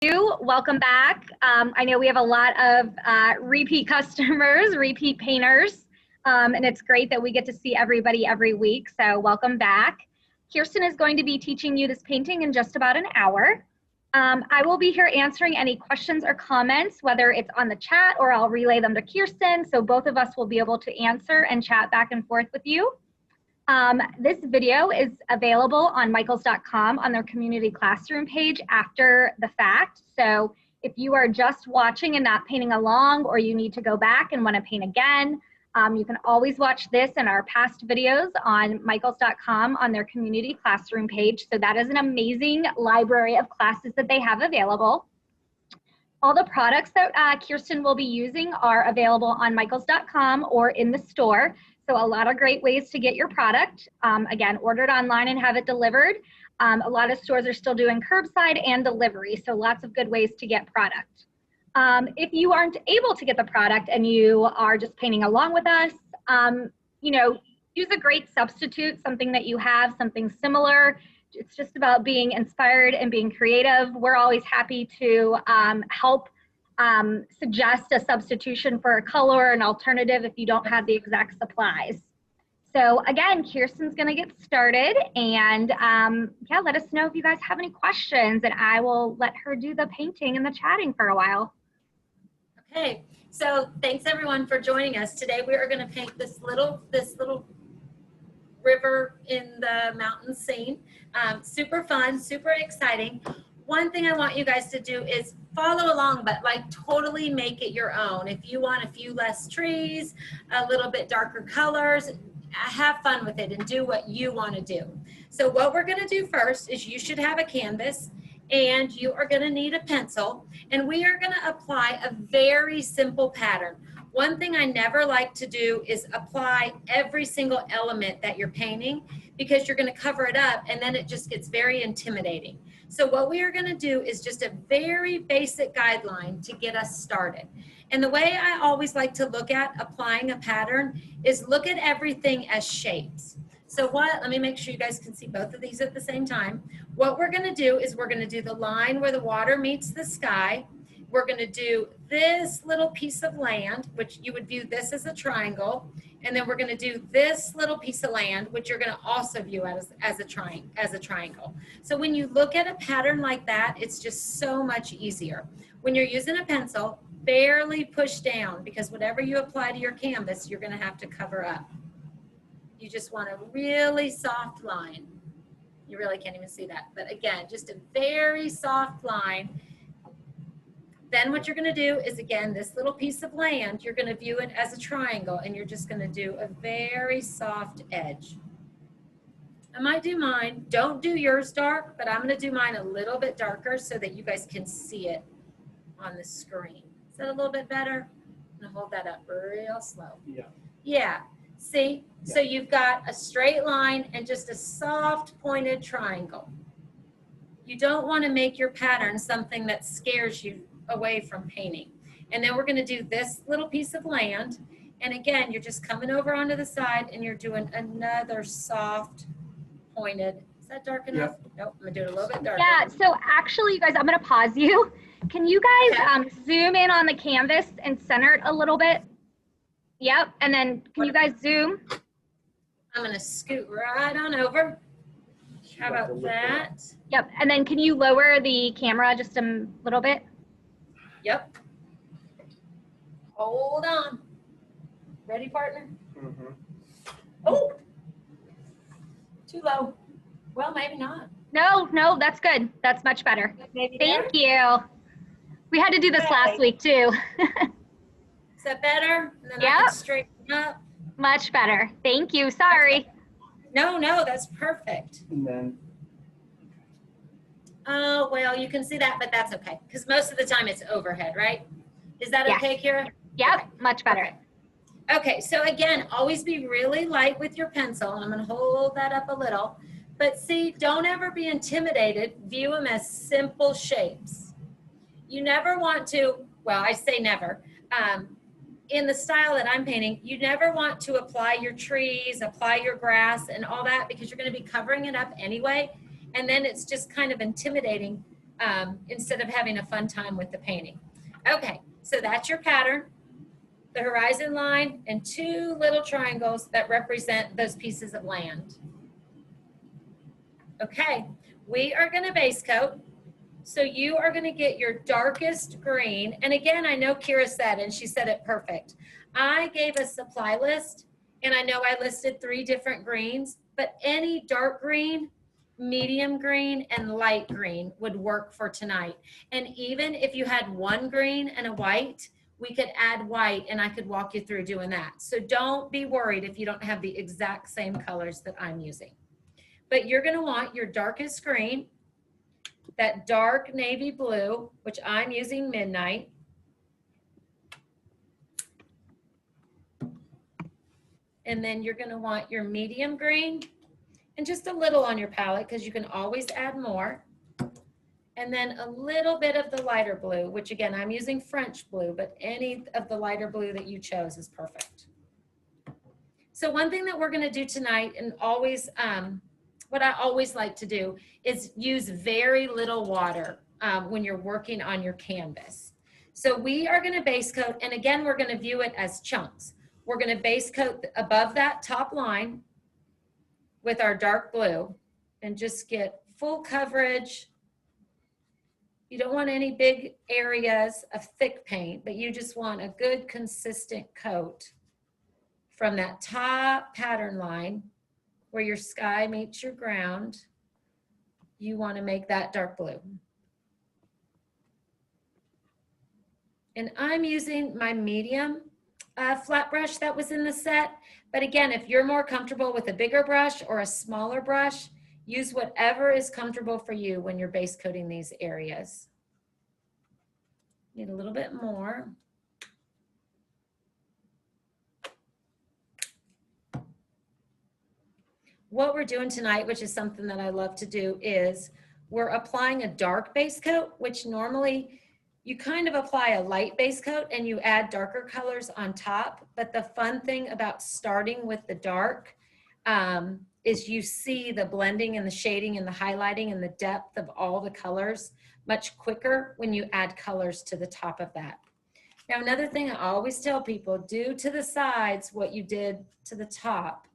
Welcome back. I know we have a lot of repeat customers, repeat painters, and it's great that we get to see everybody every week, so welcome back. Kirsten is going to be teaching you this painting in just about an hour. I will be here answering any questions or comments, whether it's on the chat or I'll relay them to Kirsten, so both of us will be able to answer and chat back and forth with you. This video is available on michaels.com on their community classroom page after the fact. So if you are just watching and not painting along, or you need to go back and want to paint again, you can always watch this and our past videos on michaels.com on their community classroom page. So that is an amazing library of classes that they have available. All the products that Kirsten will be using are available on michaels.com or in the store. So a lot of great ways to get your product. Again, order it online and have it delivered. A lot of stores are still doing curbside and delivery, so lots of good ways to get product. If you aren't able to get the product and you are just painting along with us, you know, use a great substitute, something that you have, something similar. It's just about being inspired and being creative. We're always happy to help suggest a substitution for a color or an alternative if you don't have the exact supplies. So again, Kirsten's gonna get started, and yeah, let us know if you guys have any questions, and I will let her do the painting and the chatting for a while. Okay, so thanks everyone for joining us. Today we are gonna paint this little river in the mountain scene. Super fun, super exciting. One thing I want you guys to do is follow along, but like totally make it your own. If you want a few less trees, a little bit darker colors, have fun with it and do what you want to do. So what we're going to do first is you should have a canvas and you are going to need a pencil, and we are going to apply a very simple pattern. One thing I never like to do is apply every single element that you're painting, because you're going to cover it up and then it just gets very intimidating. So what we are going to do is just a very basic guideline to get us started. And the way I always like to look at applying a pattern is look at everything as shapes. So let me make sure you guys can see both of these at the same time. What we're going to do is we're going to do the line where the water meets the sky. We're going to do this little piece of land, which you would view this as a triangle. And then we're going to do this little piece of land, which you're going to also view as a triangle. So when you look at a pattern like that, it's just so much easier. When you're using a pencil, barely push down, because whatever you apply to your canvas, you're going to have to cover up. You just want a really soft line. You really can't even see that. But again, just a very soft line. Then what you're going to do is, again, this little piece of land, you're going to view it as a triangle, and you're just going to do a very soft edge. I might do mine. Don't do yours dark, but I'm going to do mine a little bit darker so that you guys can see it on the screen. Is that a little bit better? I'm going to hold that up real slow. Yeah. Yeah. See? Yeah. So you've got a straight line and just a soft pointed triangle. You don't want to make your pattern something that scares you away from painting. And then we're going to do this little piece of land, and again, you're just coming over onto the side and you're doing another soft pointed. Is that dark enough? Yeah. Nope, I'm gonna do it a little bit darker. Yeah, so actually you guys, I'm gonna pause you. Can you guys zoom in on the canvas and center it a little bit? Yep, and then can you guys zoom? I'm gonna scoot right on over. How about that? Yep, and then can you lower the camera just a little bit? Yep. Hold on. Ready, partner? Mm-hmm. Oh, too low. Well, maybe not. No, that's good. That's much better. Maybe Thank you. We had to do this last week too. Is that better? And then I can straighten up. Much better. Thank you. Sorry. No, that's perfect. And then. Oh, well, you can see that, but that's okay. Because most of the time it's overhead, right? Is that okay, Kira? Yep, okay. Much better. Okay, so again, always be really light with your pencil. And I'm going to hold that up a little. But see, don't ever be intimidated. View them as simple shapes. You never want to, well, I say never. In the style that I'm painting, you never want to apply your trees, apply your grass and all that, because you're going to be covering it up anyway. And then it's just kind of intimidating instead of having a fun time with the painting. Okay, so that's your pattern, the horizon line, and 2 little triangles that represent those pieces of land. Okay, we are gonna base coat. So you are gonna get your darkest green. And again, I know Kira said, and she said it perfect. I gave a supply list, and I know I listed 3 different greens, but any dark green, medium green, and light green would work for tonight. And even if you had 1 green and a white, we could add white, and I could walk you through doing that. So don't be worried if you don't have the exact same colors that I'm using. But you're gonna want your darkest green, that dark navy blue, which I'm using Midnight. And then you're gonna want your medium green, and just a little on your palette because you can always add more. And then a little bit of the lighter blue, which again, I'm using French blue, but any of the lighter blue that you chose is perfect. So one thing that we're gonna do tonight, and always, what I always like to do is use very little water when you're working on your canvas. So we are gonna base coat, and again, we're gonna view it as chunks. We're gonna base coat above that top line with our dark blue and just get full coverage. You don't want any big areas of thick paint, but you just want a good consistent coat from that top pattern line where your sky meets your ground. You want to make that dark blue. And I'm using my medium flat brush that was in the set. But again, if you're more comfortable with a bigger brush or a smaller brush, use whatever is comfortable for you when you're base coating these areas. Need a little bit more. What we're doing tonight, which is something that I love to do, is we're applying a dark base coat, which normally you kind of apply a light base coat and you add darker colors on top. But the fun thing about starting with the dark is you see the blending and the shading and the highlighting and the depth of all the colors much quicker when you add colors to the top of that. Now, another thing I always tell people, do to the sides what you did to the top.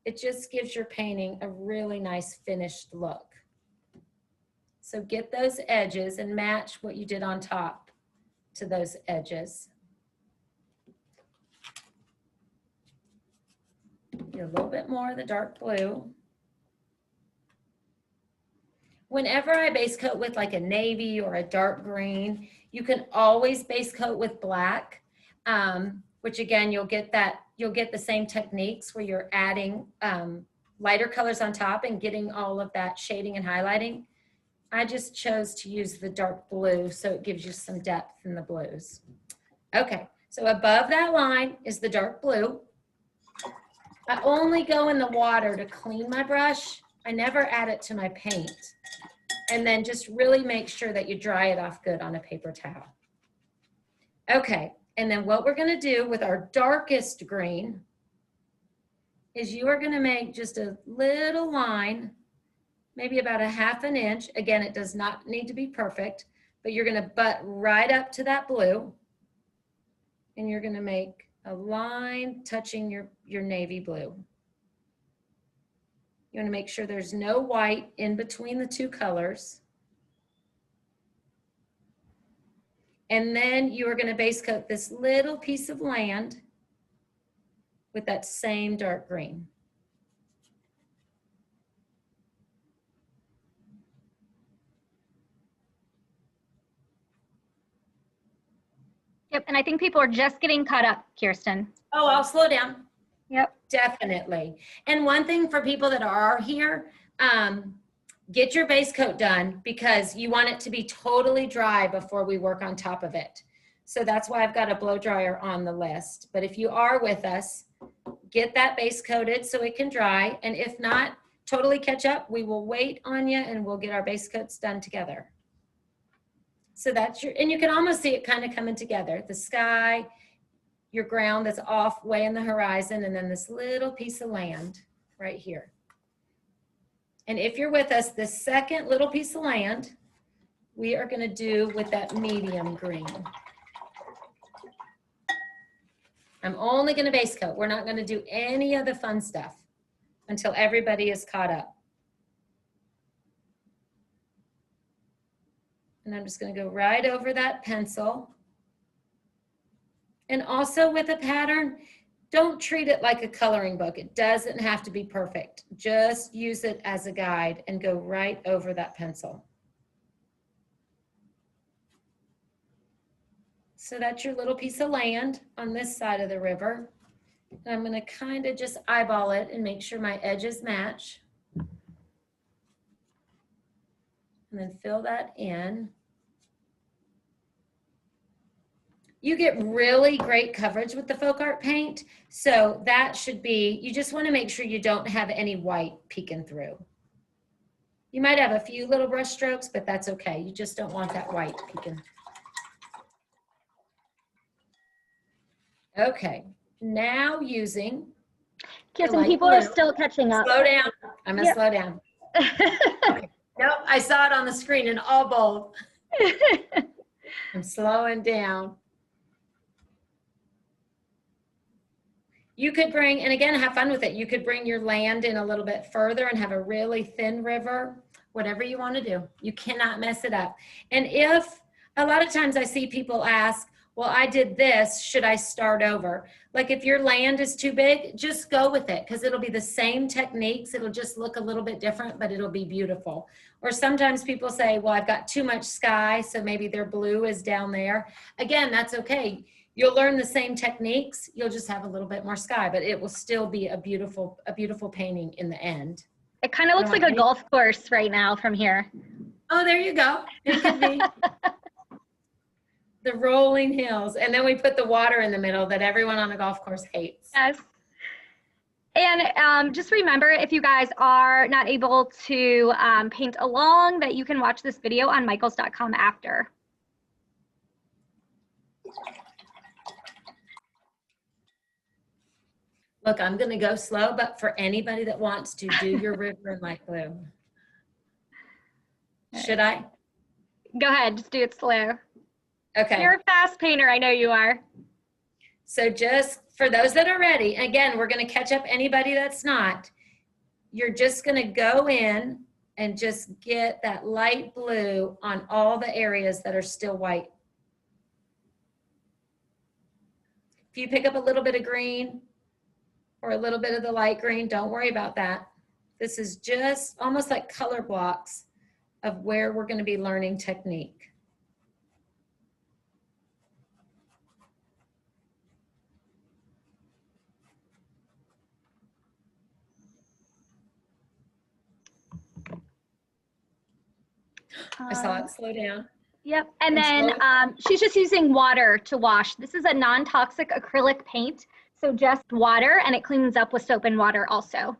It just gives your painting a really nice finished look. So get those edges and match what you did on top to those edges. Get a little bit more of the dark blue. Whenever I base coat with like a navy or a dark green, you can always base coat with black, which again, you'll get the same techniques where you're adding lighter colors on top and getting all of that shading and highlighting. I just chose to use the dark blue so it gives you some depth in the blues. Okay, so above that line is the dark blue. I only go in the water to clean my brush. I never add it to my paint. And then just really make sure that you dry it off good on a paper towel. Okay, and then what we're gonna do with our darkest green is you are gonna make just a little line, maybe about a ½ inch. Again, it does not need to be perfect, but you're gonna butt right up to that blue, and you're gonna make a line touching your navy blue. You want to make sure there's no white in between the two colors. And then you are going to base coat this little piece of land with that same dark green. Yep, and I think people are just getting caught up, Kirsten. Oh, I'll slow down. Yep. Definitely. And one thing for people that are here, get your base coat done because you want it to be totally dry before we work on top of it. So that's why I've got a blow dryer on the list. But if you are with us, get that base coated so it can dry. And if not, totally catch up. We will wait on you and we'll get our base coats done together. So that's and you can almost see it kind of coming together. The sky, your ground that's off way in the horizon, and then this little piece of land right here. And if you're with us, the second little piece of land, we are going to do with that medium green. I'm only going to base coat. We're not going to do any of the fun stuff until everybody is caught up. And I'm just going to go right over that pencil. And also with a pattern, don't treat it like a coloring book. It doesn't have to be perfect. Just use it as a guide and go right over that pencil. So that's your little piece of land on this side of the river. And I'm going to kind of just eyeball it and make sure my edges match. And then fill that in. You get really great coverage with the folk art paint. So that should be, you just want to make sure you don't have any white peeking through. You might have a few little brush strokes, but that's okay. You just don't want that white peeking. Okay, now using. Kirsten, people are still catching up. Slow down. I'm going to slow down. Okay. Nope, I saw it on the screen in all bold. I'm slowing down. You could bring, and again, have fun with it. You could bring your land in a little bit further and have a really thin river, whatever you want to do. You cannot mess it up. And if, a lot of times I see people ask, well, I did this, should I start over? Like if your land is too big, just go with it because it'll be the same techniques. It'll just look a little bit different, but it'll be beautiful. Or sometimes people say, well, I've got too much sky, so maybe their blue is down there. Again, that's okay. You'll learn the same techniques. You'll just have a little bit more sky, but it will still be a beautiful painting in the end. It kind of looks like a golf course right now from here. Oh, there you go. It could be. The rolling hills. And then we put the water in the middle that everyone on the golf course hates. Yes. And just remember, if you guys are not able to paint along, that you can watch this video on michaels.com after. Look, I'm going to go slow, but for anybody that wants to, do your river in light blue. Should I? Go ahead, just do it slow. Okay. You're a fast painter, I know you are. So just for those that are ready, again, we're going to catch up anybody that's not. You're just going to go in and just get that light blue on all the areas that are still white. If you pick up a little bit of green, or a little bit of the light green, don't worry about that. This is just almost like color blocks of where we're going to be learning technique. I saw it slow down. Yep, and then she's just using water to wash. This is a non-toxic acrylic paint. So just water, and it cleans up with soap and water also.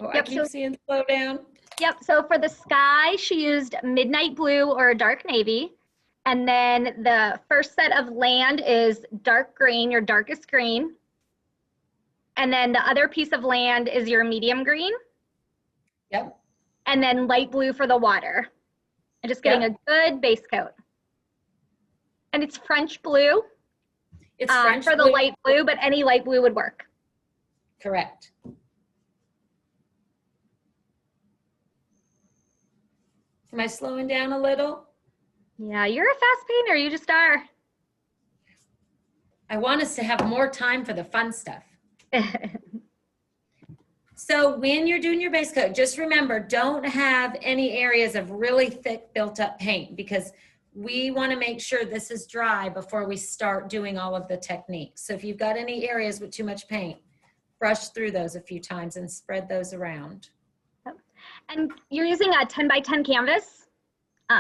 Oh, yep, I keep seeing slow down. Yep, so for the sky, she used midnight blue or a dark navy. And then the first set of land is dark green, your darkest green. And then the other piece of land is your medium green. Yep. And then light blue for the water. And just getting a good base coat. And it's French blue. It's French for the blue. light blue, but any light blue would work. Correct. Am I slowing down a little? Yeah, you're a fast painter, you just are. I want us to have more time for the fun stuff. So when you're doing your base coat, just remember, don't have any areas of really thick built up paint because we want to make sure this is dry before we start doing all of the techniques. So if you've got any areas with too much paint, brush through those a few times and spread those around. And you're using a 10 by 10 canvas.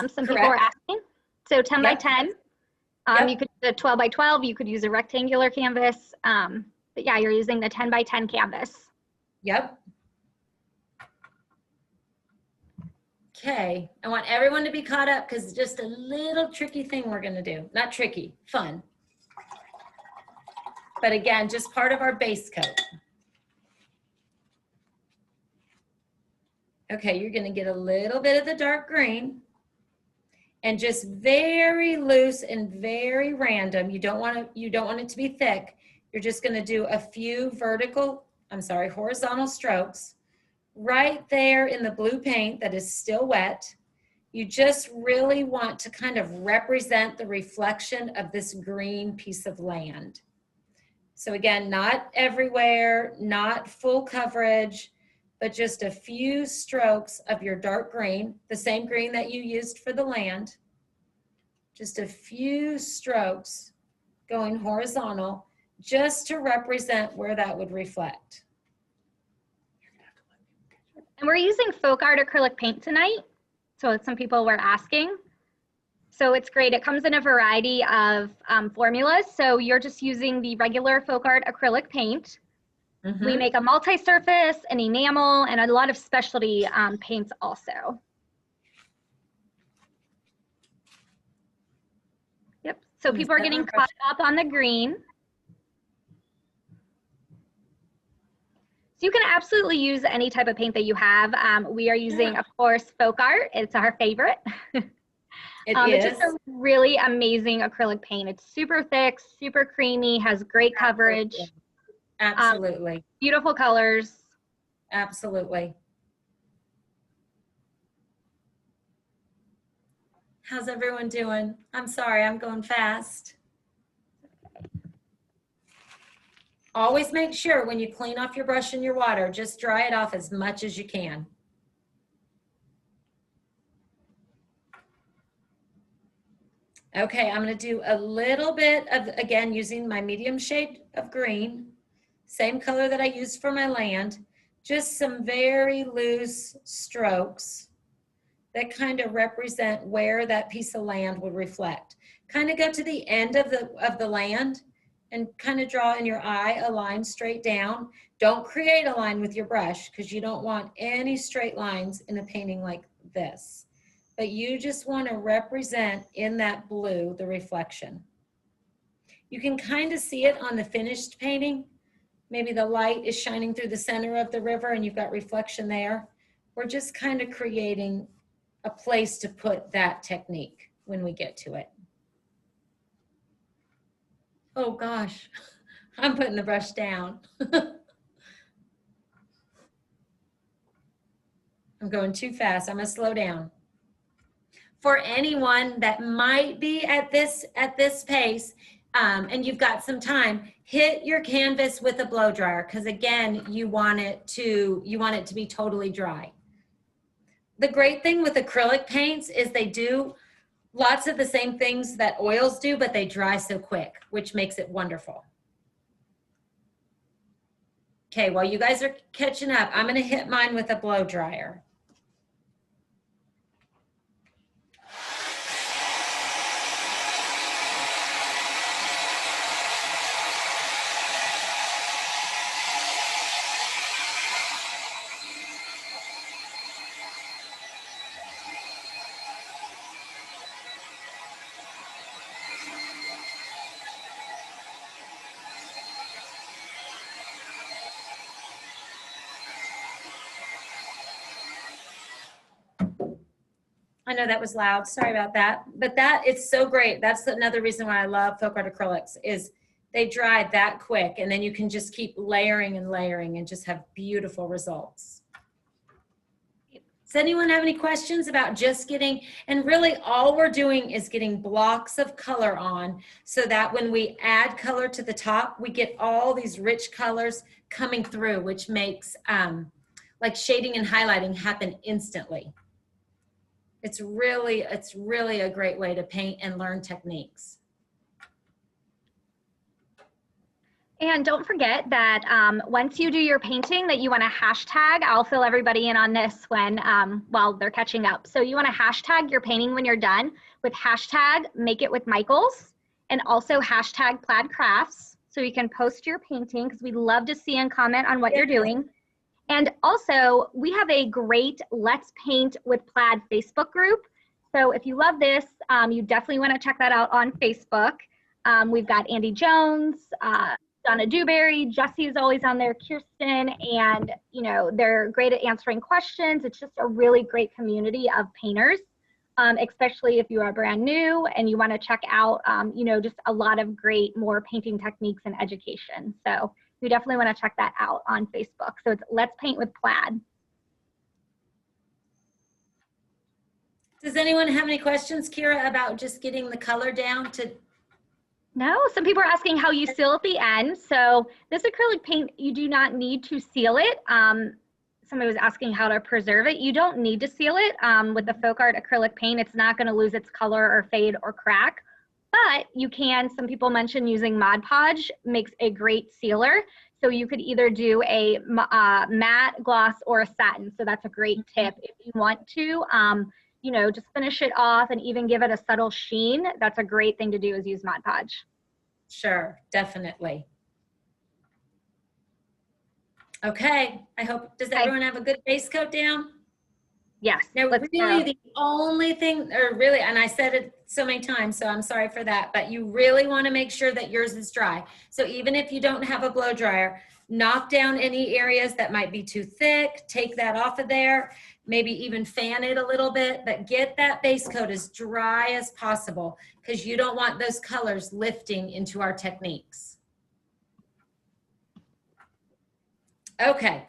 Some people are asking. So 10 by 10. You could use a 12 by 12. You could use a rectangular canvas. But yeah, you're using the 10 by 10 canvas. Yep. Okay, I want everyone to be caught up because it's just a little tricky thing we're gonna do. Not tricky, fun. But again, just part of our base coat. Okay, you're gonna get a little bit of the dark green and just very loose and very random. You don't want it to be thick. You're just gonna do a few horizontal strokes right there in the blue paint that is still wet. You just really want to kind of represent the reflection of this green piece of land. So again, not everywhere, not full coverage, but just a few strokes of your dark green, the same green that you used for the land. Just a few strokes going horizontal just to represent where that would reflect. And we're using folk art acrylic paint tonight. So some people were asking. So it's great. It comes in a variety of formulas. So you're just using the regular folk art acrylic paint. Mm-hmm. We make a multi-surface, an enamel, and a lot of specialty paints also. Yep. So people are getting caught up on the green. So you can absolutely use any type of paint that you have. We are using, of course, folk art. It's our favorite. It's just a really amazing acrylic paint. It's super thick, super creamy, has great coverage. Absolutely. Beautiful colors. Absolutely. How's everyone doing? I'm sorry, I'm going fast. Always make sure when you clean off your brush and your water, just dry it off as much as you can. Okay, I'm going to do a little bit of, again, using my medium shade of green, same color that I used for my land, just some very loose strokes that kind of represent where that piece of land would reflect. Kind of go to the end of the land and kind of draw in your eye a line straight down. Don't create a line with your brush because you don't want any straight lines in a painting like this. But you just want to represent in that blue the reflection. You can kind of see it on the finished painting. Maybe the light is shining through the center of the river and you've got reflection there. We're just kind of creating a place to put that technique when we get to it. Oh gosh, I'm putting the brush down. I'm going too fast. I'm gonna slow down. For anyone that might be at this pace and you've got some time, hit your canvas with a blow dryer because again, you want it to be totally dry. The great thing with acrylic paints is they do lots of the same things that oils do, but they dry so quick, which makes it wonderful. Okay, while you guys are catching up, I'm gonna hit mine with a blow dryer. I know that was loud, sorry about that. But it's so great. That's another reason why I love folk art acrylics is they dry that quick and then you can just keep layering and layering and just have beautiful results. Does anyone have any questions about just getting, and really all we're doing is getting blocks of color on so that when we add color to the top, we get all these rich colors coming through, which makes like shading and highlighting happen instantly. It's really a great way to paint and learn techniques. And don't forget that once you do your painting that you want to hashtag, I'll fill everybody in on this when, while they're catching up. So you want to hashtag your painting when you're done with hashtag make it with Michaels and also hashtag plaid crafts. So you can post your painting because we'd love to see and comment on what you're doing. And also, we have a great Let's Paint with Plaid Facebook group. So if you love this, you definitely want to check that out on Facebook. We've got Andy Jones, Donna Dewberry, Jesse is always on there, Kirsten, and you know, they're great at answering questions. It's just a really great community of painters, especially if you are brand new and you want to check out, you know, just a lot of great more painting techniques and education. So you definitely want to check that out on Facebook. So it's Let's Paint with Plaid. Does anyone have any questions, Kira, about just getting the color down to? No, some people are asking how you seal at the end. So this acrylic paint, you do not need to seal it. Somebody was asking how to preserve it. You don't need to seal it. With the folk art acrylic paint, it's not going to lose its color or fade or crack. But you can, some people mentioned using Mod Podge makes a great sealer. So you could either do a matte, gloss, or a satin. So that's a great tip if you want to. You know, just finish it off and even give it a subtle sheen. That's a great thing to do is use Mod Podge. Sure, definitely. Okay, I hope, does everyone have a good base coat down? Yes. Now, really the only thing, or really, and I said it so many times, so I'm sorry for that, but you really want to make sure that yours is dry. So even if you don't have a blow dryer, knock down any areas that might be too thick, take that off of there, maybe even fan it a little bit, but get that base coat as dry as possible because you don't want those colors lifting into our techniques. Okay.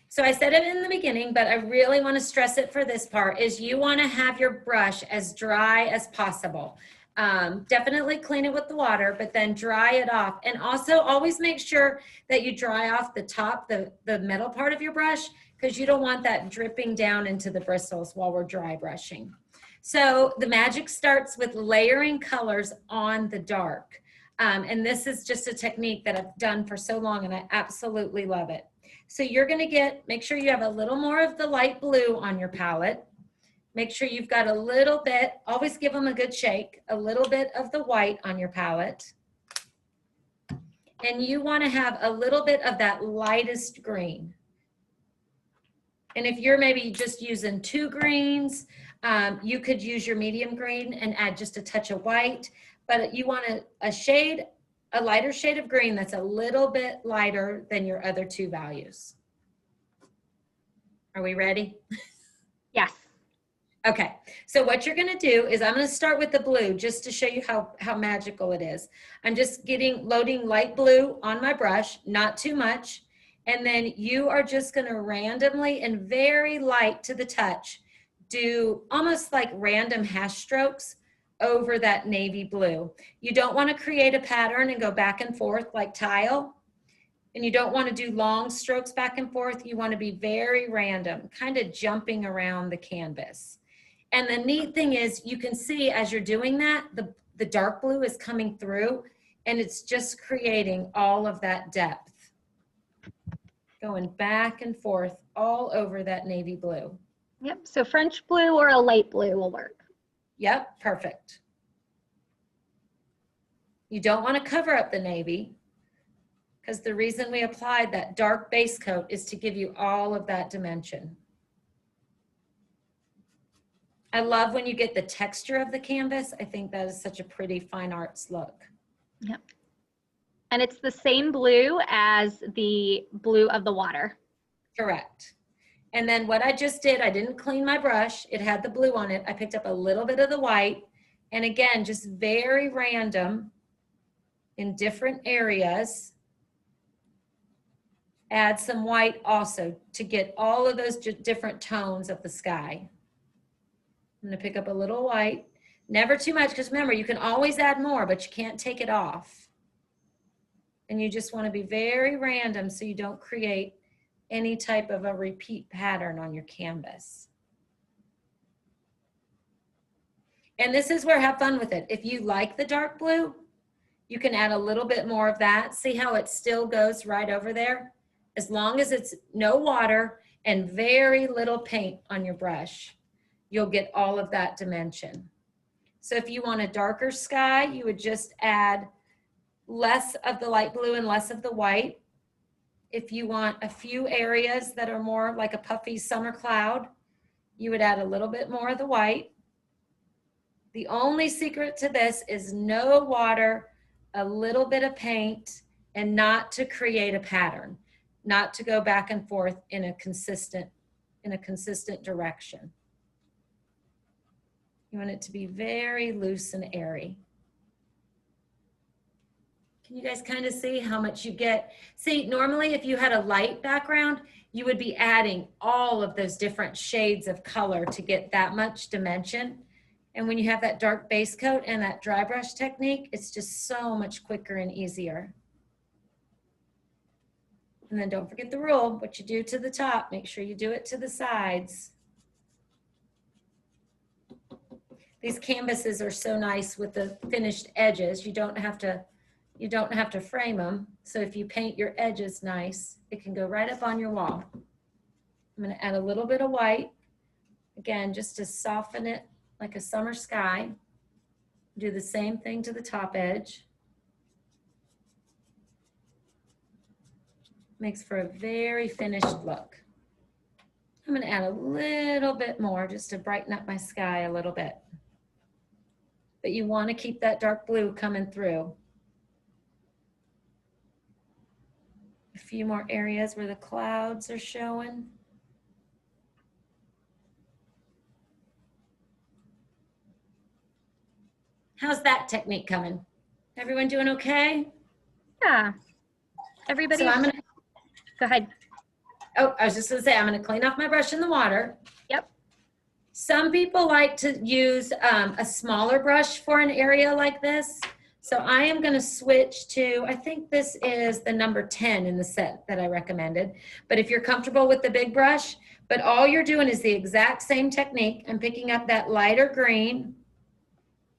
So I said it in the beginning, but I really want to stress it for this part, is you want to have your brush as dry as possible. Definitely clean it with the water, but then dry it off. And also always make sure that you dry off the top, the metal part of your brush, because you don't want that dripping down into the bristles while we're dry brushing. So the magic starts with layering colors on the dark. And this is just a technique that I've done for so long and I absolutely love it. So you're going to make sure you have a little more of the light blue on your palette. Make sure you've got a little bit, always give them a good shake, a little bit of the white on your palette. And you want to have a little bit of that lightest green. And if you're maybe just using 2 greens, you could use your medium green and add just a touch of white. But you want a lighter shade of green that's a little bit lighter than your other 2 values. Are we ready? Yes. Okay, so what you're gonna do is I'm gonna start with the blue just to show you how magical it is. I'm just loading light blue on my brush, not too much. And then you are just gonna randomly and very light to the touch, do almost like random hash strokes over that navy blue. You don't want to create a pattern and go back and forth like tile. And you don't want to do long strokes back and forth. You want to be very random, kind of jumping around the canvas. And the neat thing is you can see as you're doing that, the dark blue is coming through and it's just creating all of that depth. Going back and forth all over that navy blue. Yep, so French blue or a light blue will work. Yep, perfect. You don't want to cover up the navy because the reason we applied that dark base coat is to give you all of that dimension. I love when you get the texture of the canvas. I think that is such a pretty fine arts look. Yep. And it's the same blue as the blue of the water. Correct. And then what I just did, I didn't clean my brush. It had the blue on it. I picked up a little bit of the white. And again, just very random in different areas. Add some white also to get all of those different tones of the sky. I'm going to pick up a little white. Never too much, because remember, you can always add more, but you can't take it off. And you just want to be very random so you don't create any type of a repeat pattern on your canvas. And this is where have fun with it. If you like the dark blue, you can add a little bit more of that. See how it still goes right over there? As long as it's no water and very little paint on your brush, you'll get all of that dimension. So if you want a darker sky, you would just add less of the light blue and less of the white. If you want a few areas that are more like a puffy summer cloud, you would add a little bit more of the white. The only secret to this is no water, a little bit of paint, and not to create a pattern, not to go back and forth in a consistent direction. You want it to be very loose and airy. Can you guys kind of see how much you get? See, normally if you had a light background, you would be adding all of those different shades of color to get that much dimension. And when you have that dark base coat and that dry brush technique, it's just so much quicker and easier. And then don't forget the rule, what you do to the top, make sure you do it to the sides. These canvases are so nice with the finished edges. You don't have to frame them. So if you paint your edges nice, it can go right up on your wall. I'm going to add a little bit of white, again, just to soften it like a summer sky. Do the same thing to the top edge. Makes for a very finished look. I'm going to add a little bit more just to brighten up my sky a little bit. But you want to keep that dark blue coming through. A few more areas where the clouds are showing. How's that technique coming? Everyone doing okay? Yeah. Everybody. So I'm gonna, go ahead. Oh, I was just gonna say, I'm gonna clean off my brush in the water. Yep. Some people like to use a smaller brush for an area like this. So I am gonna switch to, I think this is the number 10 in the set that I recommended. But if you're comfortable with the big brush, but all you're doing is the exact same technique. I'm picking up that lighter green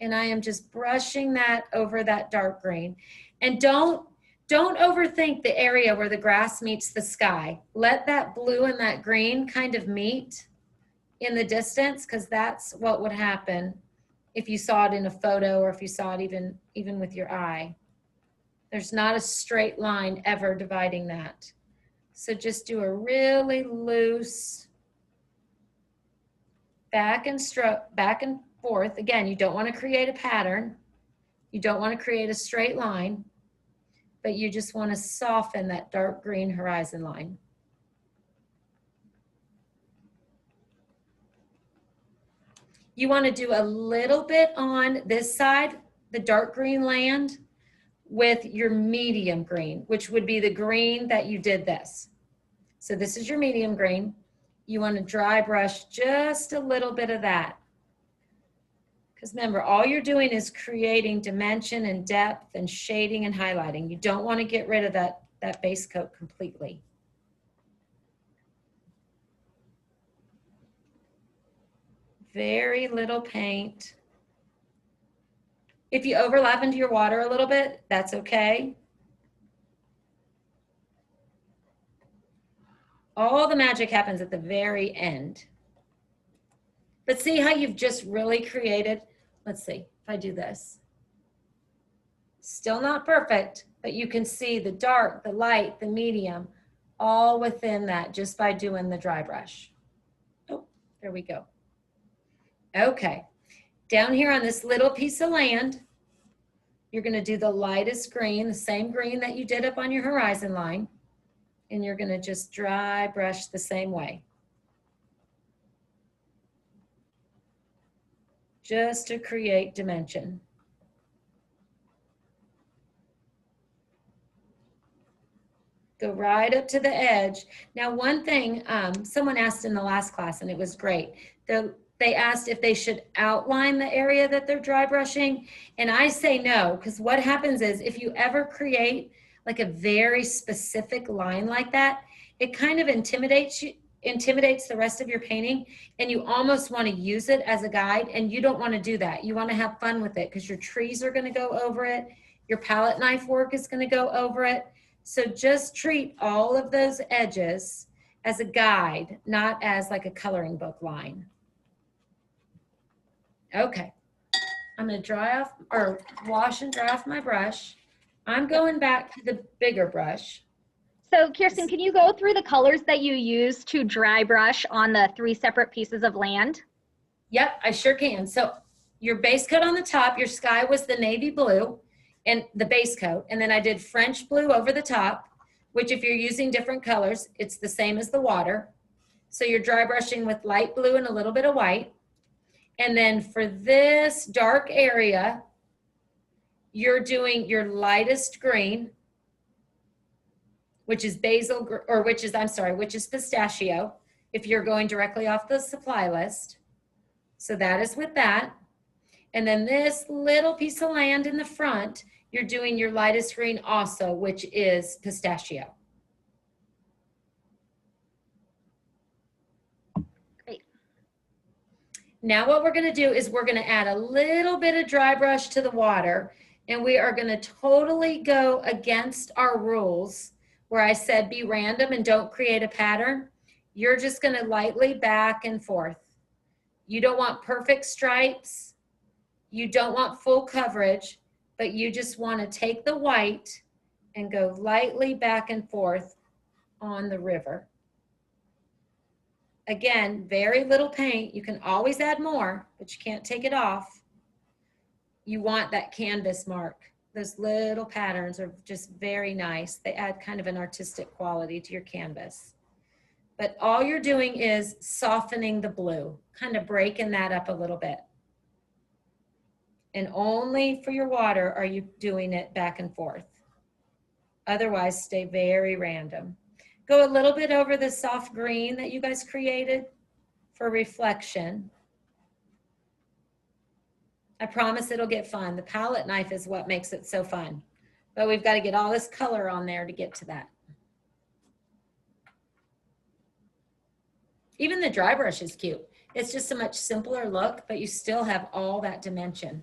and I am just brushing that over that dark green. And don't overthink the area where the grass meets the sky. Let that blue and that green kind of meet in the distance, because that's what would happen if you saw it in a photo or if you saw it even with your eye. There's not a straight line ever dividing that. So just do a really loose back and forth. Again, you don't want to create a pattern. You don't want to create a straight line, but you just want to soften that dark green horizon line. You want to do a little bit on this side, the dark green land, with your medium green, which would be the green that you did this. So this is your medium green. You want to dry brush just a little bit of that. Because remember, all you're doing is creating dimension and depth and shading and highlighting. You don't want to get rid of that base coat completely. Very little paint. If you overlap into your water a little bit, that's okay. All the magic happens at the very end. But see how you've just really created, let's see, if I do this. Still not perfect, but you can see the dark, the light, the medium, all within that just by doing the dry brush. Oh, there we go. Okay, down here on this little piece of land, you're gonna do the lightest green, the same green that you did up on your horizon line, and you're gonna just dry brush the same way. Just to create dimension. Go right up to the edge. Now, one thing someone asked in the last class, and it was great. They asked if they should outline the area that they're dry brushing. And I say no, because what happens is if you ever create like a very specific line like that, it kind of intimidates the rest of your painting, and you almost want to use it as a guide, and you don't want to do that. You want to have fun with it because your trees are going to go over it. Your palette knife work is going to go over it. So just treat all of those edges as a guide, not as like a coloring book line. Okay, I'm going to dry off or wash and dry off my brush. I'm going back to the bigger brush. So Kirsten, can you go through the colors that you use to dry brush on the 3 separate pieces of land? Yep, I sure can. So your base coat on the top, your sky was the navy blue and the base coat. And then I did French blue over the top, which if you're using different colors, it's the same as the water. So you're dry brushing with light blue and a little bit of white. And then for this dark area, you're doing your lightest green, which is which is pistachio, if you're going directly off the supply list. So that is with that. And then this little piece of land in the front, you're doing your lightest green also, which is pistachio. Great. Now what we're gonna do is we're gonna add a little bit of dry brush to the water, and we are gonna totally go against our rules where I said be random and don't create a pattern. You're just gonna lightly back and forth. You don't want perfect stripes. You don't want full coverage, but you just want to take the white and go lightly back and forth on the river. Again, very little paint. You can always add more, but you can't take it off. You want that canvas mark. Those little patterns are just very nice. They add kind of an artistic quality to your canvas. But all you're doing is softening the blue, kind of breaking that up a little bit. And only for your water are you doing it back and forth. Otherwise, stay very random. Go a little bit over the soft green that you guys created for reflection. I promise it'll get fun. The palette knife is what makes it so fun. But we've got to get all this color on there to get to that. Even the dry brush is cute. It's just a much simpler look, but you still have all that dimension.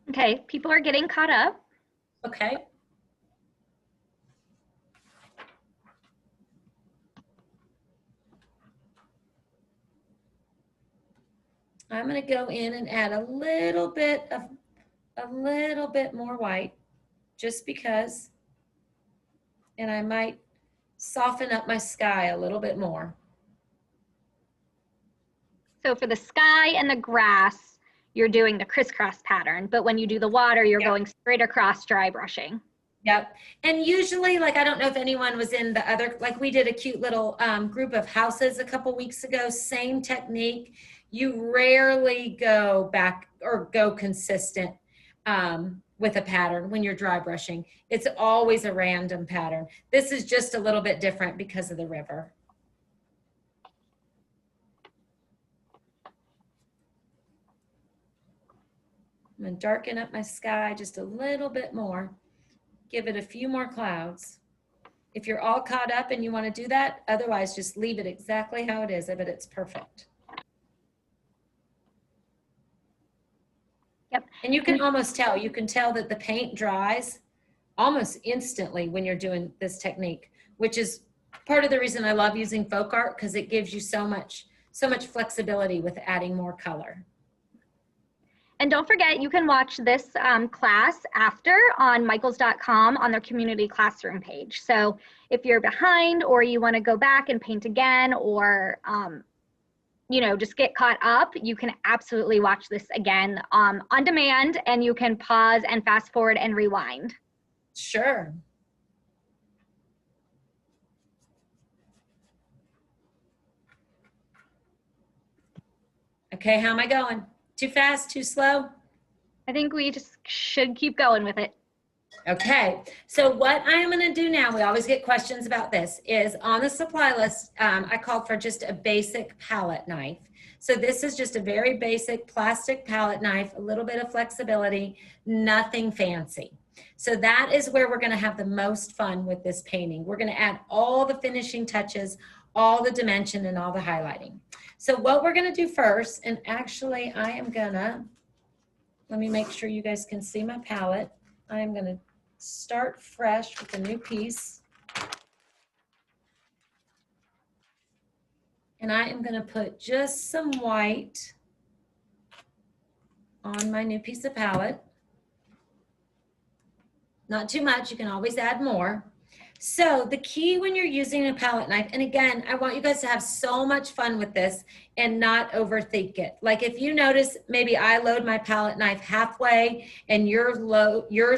Okay, people are getting caught up. Okay. I'm going to go in and add a little bit more white, just because, and I might soften up my sky a little bit more. So for the sky and the grass, you're doing the crisscross pattern, but when you do the water, you're going straight across dry brushing. Yep. And usually, like, I don't know if anyone was in the other, like we did a cute little group of houses a couple weeks ago, same technique. You rarely go back or go consistent with a pattern when you're dry brushing. It's always a random pattern. This is just a little bit different because of the river. I'm going to darken up my sky just a little bit more. Give it a few more clouds. If you're all caught up and you want to do that, otherwise just leave it exactly how it is. I bet it's perfect. Yep. And you can almost tell, you can tell that the paint dries almost instantly when you're doing this technique, which is part of the reason I love using folk art, because it gives you so much flexibility with adding more color. And don't forget, you can watch this class after on michaels.com on their community classroom page. So if you're behind or you want to go back and paint again, or you know, just get caught up, you can absolutely watch this again on demand, and you can pause and fast forward and rewind. Sure. Okay, how am I going? Too fast, too slow? I think we just should keep going with it. Okay, so what I am going to do now, we always get questions about this, is on the supply list, I called for just a basic palette knife. So this is just a very basic plastic palette knife, a little bit of flexibility, nothing fancy. So that is where we're going to have the most fun with this painting. We're going to add all the finishing touches, all the dimension, and all the highlighting. So what we're going to do first, and actually I am going to, let me make sure you guys can see my palette. I am going to start fresh with a new piece. And I am going to put just some white on my new piece of palette. not too much. You can always add more. So the key when you're using a palette knife, and again, I want you guys to have so much fun with this and not overthink it. Like if you notice, maybe I load my palette knife halfway and yours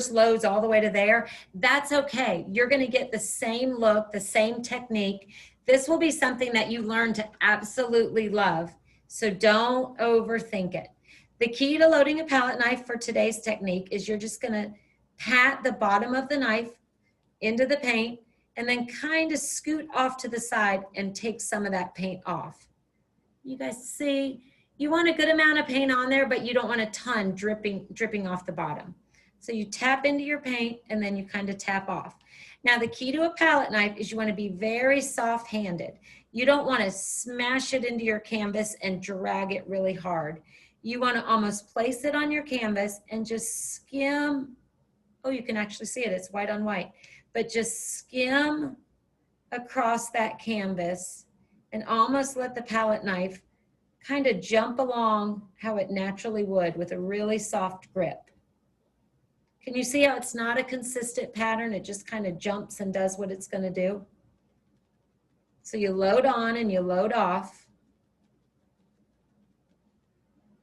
loads all the way to there, that's okay. You're gonna get the same look, the same technique. This will be something that you learn to absolutely love. So don't overthink it. The key to loading a palette knife for today's technique is you're just gonna pat the bottom of the knife into the paint and then kind of scoot off to the side and take some of that paint off. You guys see, you want a good amount of paint on there, but you don't want a ton dripping off the bottom. So you tap into your paint and then you kind of tap off. Now the key to a palette knife is you want to be very soft-handed. You don't want to smash it into your canvas and drag it really hard. You want to almost place it on your canvas and just skim. Oh, you can actually see it, it's white on white. But just skim across that canvas and almost let the palette knife kind of jump along how it naturally would with a really soft grip. Can you see how it's not a consistent pattern? It just kind of jumps and does what it's going to do. So you load on and you load off.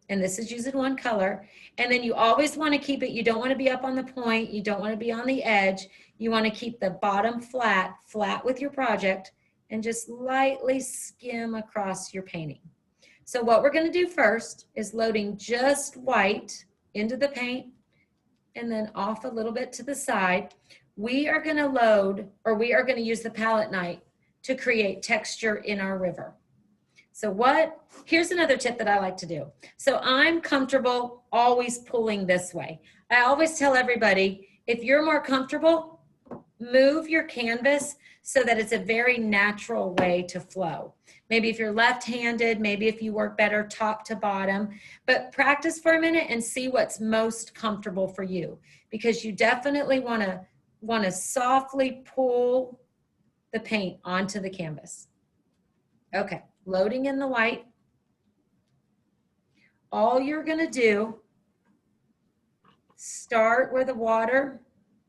And this is using one color. And then you always want to keep it, you don't want to be up on the point, you don't want to be on the edge. You want to keep the bottom flat with your project and just lightly skim across your painting. So what we're going to do first is loading just white into the paint and then off a little bit to the side. We are going to load, or we are going to use the palette knife to create texture in our river. So here's another tip that I like to do. So I'm comfortable always pulling this way. I always tell everybody, if you're more comfortable, move your canvas so that it's a very natural way to flow. Maybe if you're left-handed, maybe if you work better top to bottom, but practice for a minute and see what's most comfortable for you, because you definitely want to softly pull the paint onto the canvas. Okay, loading in the white. All you're going to do, start where the water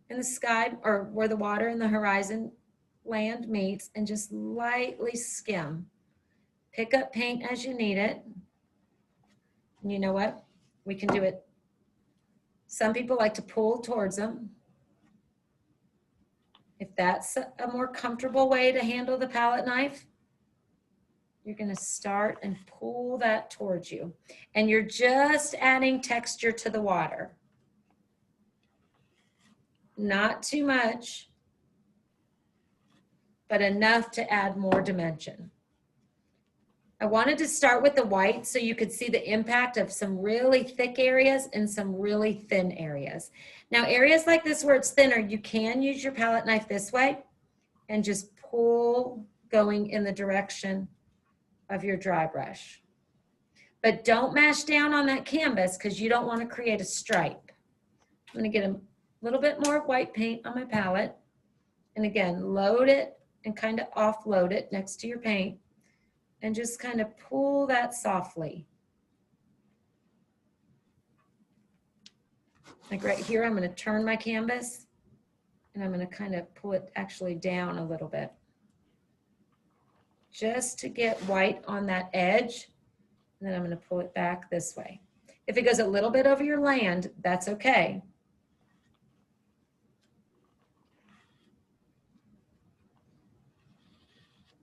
in the sky, or where the water in the horizon land meets, and just lightly skim. Pick up paint as you need it. And you know what? We can do it. Some people like to pull towards them. If that's a more comfortable way to handle the palette knife, you're going to start and pull that towards you. And you're just adding texture to the water. Not too much, but enough to add more dimension. I wanted to start with the white so you could see the impact of some really thick areas and some really thin areas. Now areas like this where it's thinner, you can use your palette knife this way and just pull going in the direction of your dry brush. But don't mash down on that canvas because you don't want to create a stripe. I'm going to get a little bit more white paint on my palette. And again, load it and kind of offload it next to your paint and just kind of pull that softly. Like right here, I'm going to turn my canvas and I'm going to kind of pull it actually down a little bit, just to get white on that edge. And then I'm going to pull it back this way. If it goes a little bit over your land, that's okay.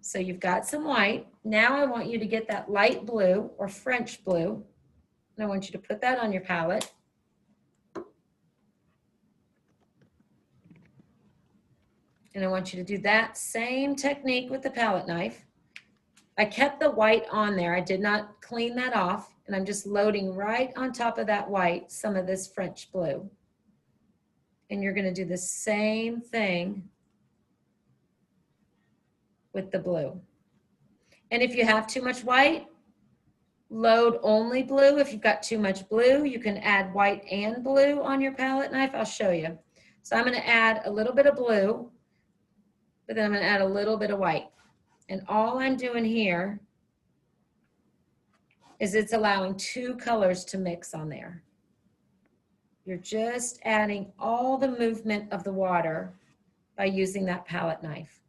So you've got some white. Now I want you to get that light blue or French blue. And I want you to put that on your palette. And I want you to do that same technique with the palette knife. I kept the white on there. I did not clean that off. And I'm just loading right on top of that white some of this French blue. And you're going to do the same thing with the blue. And if you have too much white, load only blue. If you've got too much blue, you can add white and blue on your palette knife. I'll show you. So I'm going to add a little bit of blue, but then I'm going to add a little bit of white. And all I'm doing here is it's allowing two colors to mix on there. You're just adding all the movement of the water by using that palette knife.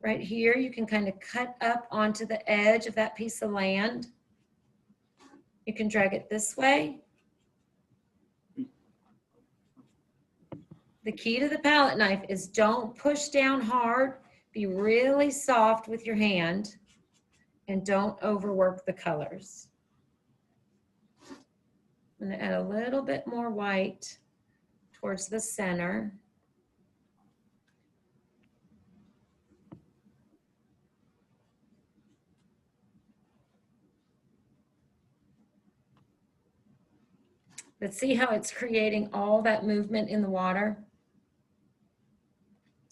Right here, you can kind of cut up onto the edge of that piece of land. You can drag it this way. The key to the palette knife is don't push down hard. Be really soft with your hand and don't overwork the colors. I'm going to add a little bit more white towards the center. But see how it's creating all that movement in the water?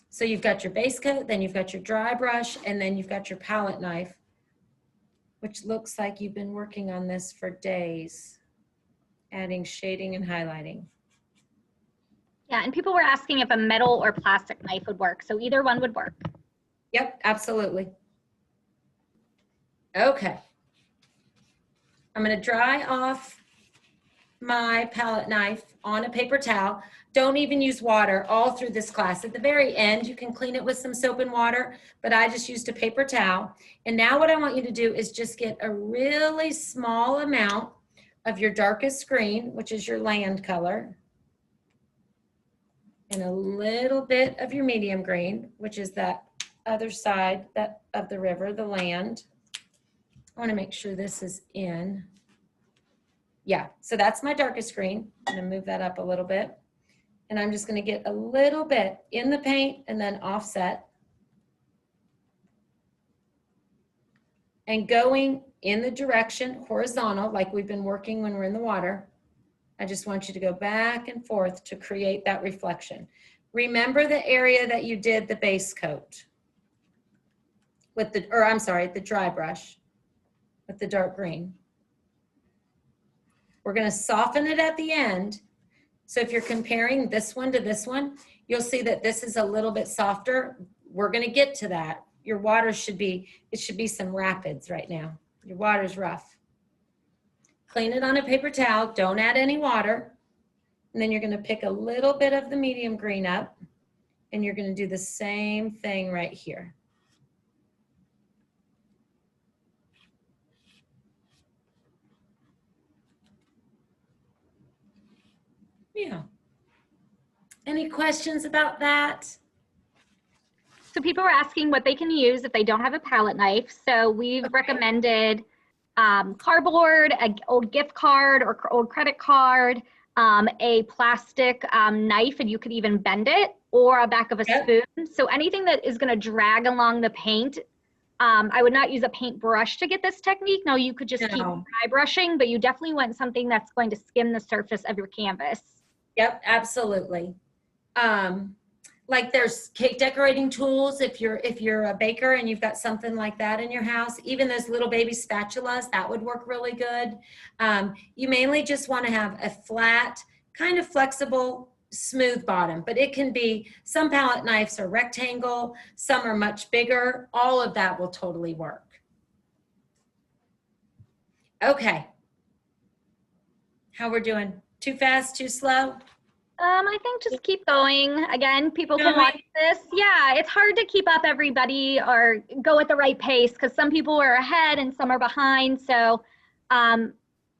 So you've got your base coat, then you've got your dry brush, and then you've got your palette knife, which looks like you've been working on this for days, adding shading and highlighting. Yeah, and people were asking if a metal or plastic knife would work, so either one would work. Yep, absolutely. Okay. I'm going to dry off my palette knife on a paper towel. Don't even use water all through this class. At the very end, you can clean it with some soap and water, but I just used a paper towel. And now what I want you to do is just get a really small amount of your darkest green, which is your land color, and a little bit of your medium green, which is that other side of the river, the land. I want to make sure this is in. Yeah, so that's my darkest green. I'm going to move that up a little bit. And I'm just going to get a little bit in the paint and then offset. And going in the direction horizontal, like we've been working when we're in the water, I just want you to go back and forth to create that reflection. Remember the area that you did the base coat with the, or I'm sorry, the dry brush with the dark green. We're going to soften it at the end. So if you're comparing this one to this one, you'll see that this is a little bit softer. We're going to get to that. Your water should be, it should be some rapids right now. Your water's rough. Clean it on a paper towel. Don't add any water. And then you're going to pick a little bit of the medium green up, and you're going to do the same thing right here. Yeah. Any questions about that? So people were asking what they can use if they don't have a palette knife. So we've recommended cardboard, an old gift card or old credit card, a plastic knife, and you could even bend it, or a back of a spoon. So anything that is going to drag along the paint. I would not use a paintbrush to get this technique. No, you could just keep dry brushing, but you definitely want something that's going to skim the surface of your canvas. Yep, absolutely. Like there's cake decorating tools. If you're a baker and you've got something like that in your house, even those little baby spatulas, that would work really good. You mainly just want to have a flat, kind of flexible, smooth bottom, but it can be, some palette knives are rectangle, some are much bigger. All of that will totally work. Okay. How we're doing? Too fast, too slow? I think just keep going. Again, people can watch this. Yeah, it's hard to keep up everybody or go at the right pace because some people are ahead and some are behind. So,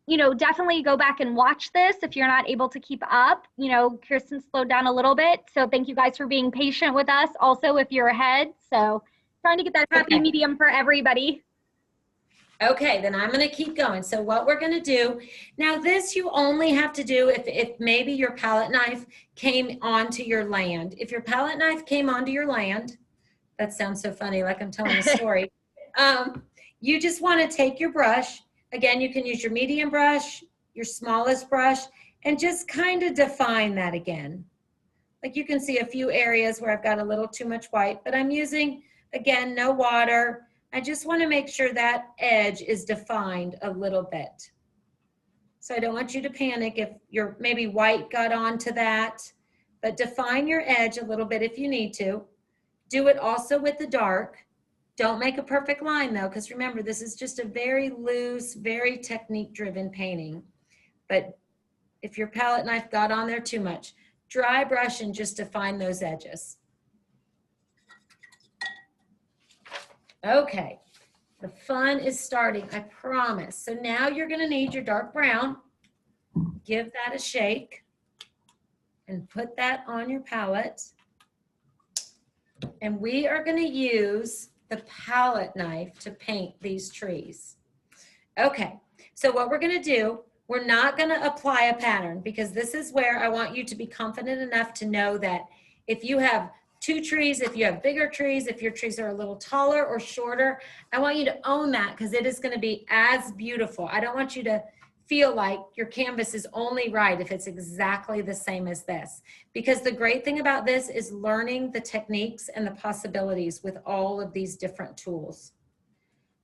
you know, definitely go back and watch this if you're not able to keep up. You know, Kirsten slowed down a little bit. So thank you guys for being patient with us. Also, if you're ahead. So trying to get that happy medium for everybody. Okay, then I'm going to keep going. So what we're going to do, now this you only have to do if maybe your palette knife came onto your land. If your palette knife came onto your land, that sounds so funny, like I'm telling a story. You just want to take your brush. Again, you can use your medium brush, your smallest brush, and just kind of define that again. Like you can see a few areas where I've got a little too much white, but I'm using, again, no water. I just want to make sure that edge is defined a little bit. So I don't want you to panic if your maybe white got onto that, but define your edge a little bit if you need to. Do it also with the dark. Don't make a perfect line though, because remember, this is just a very loose, very technique-driven painting. But if your palette knife got on there too much. Dry brush and just define those edges. Okay, the fun is starting, I promise. So now you're gonna need your dark brown. Give that a shake and put that on your palette. And we are gonna use the palette knife to paint these trees. Okay, so what we're gonna do, we're not gonna apply a pattern because this is where I want you to be confident enough to know that if you have 2 trees, if you have bigger trees, if your trees are a little taller or shorter, I want you to own that because it is gonna be as beautiful. I don't want you to feel like your canvas is only right if it's exactly the same as this. Because the great thing about this is learning the techniques and the possibilities with all of these different tools.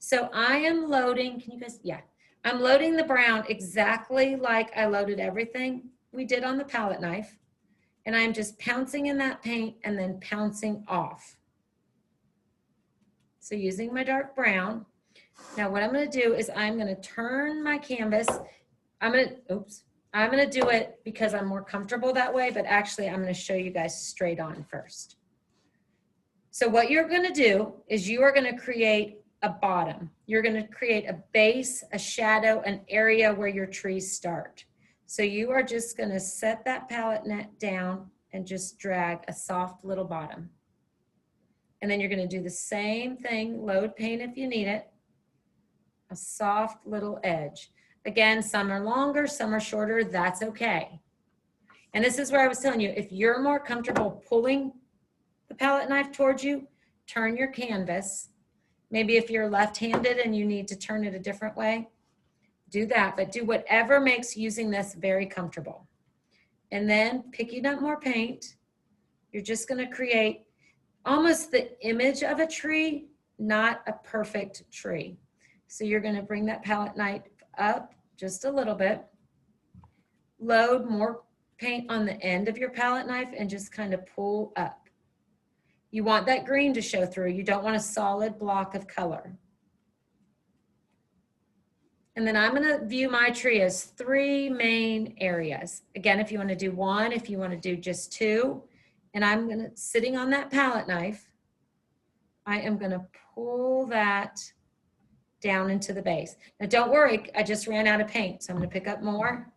So I am loading, can you guys, yeah. I'm loading the brown exactly like I loaded everything we did on the palette knife. And I'm just pouncing in that paint and then pouncing off. So using my dark brown. Now what I'm gonna do is I'm gonna turn my canvas. I'm gonna do it because I'm more comfortable that way, but actually I'm gonna show you guys straight on first. So what you're gonna do is you are gonna create a bottom. You're gonna create a base, a shadow, an area where your trees start. So you are just gonna set that palette net down and just drag a soft little bottom. And then you're gonna do the same thing, load paint if you need it, a soft little edge. Again, some are longer, some are shorter, that's okay. And this is where I was telling you, if you're more comfortable pulling the palette knife towards you, turn your canvas. Maybe if you're left-handed and you need to turn it a different way, do that, but do whatever makes using this very comfortable. And then picking up more paint, you're just gonna create almost the image of a tree, not a perfect tree. So you're gonna bring that palette knife up just a little bit, load more paint on the end of your palette knife and just kind of pull up. You want that green to show through. You don't want a solid block of color. And then I'm gonna view my tree as 3 main areas. Again, if you wanna do 1, if you wanna do just 2, and I'm gonna, sitting on that palette knife, I am gonna pull that down into the base. Now don't worry, I just ran out of paint, so I'm gonna pick up more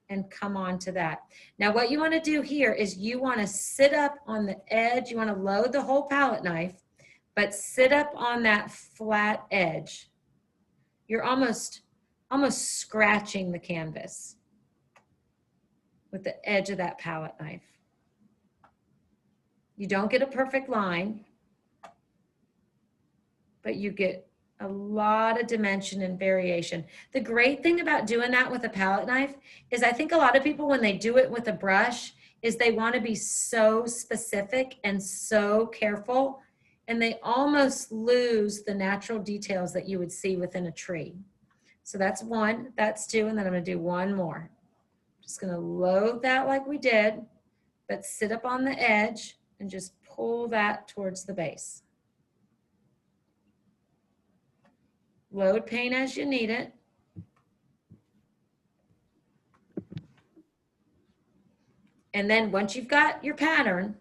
and come on to that. Now what you wanna do here is you wanna sit up on the edge, you wanna load the whole palette knife, but sit up on that flat edge. You're almost scratching the canvas with the edge of that palette knife. You don't get a perfect line, but you get a lot of dimension and variation. The great thing about doing that with a palette knife is I think a lot of people, when they do it with a brush, is they want to be so specific and so careful, and they almost lose the natural details that you would see within a tree. So that's 1, that's 2, and then I'm gonna do 1 more. Just gonna load that like we did, but sit up on the edge and just pull that towards the base. Load paint as you need it. And then once you've got your pattern,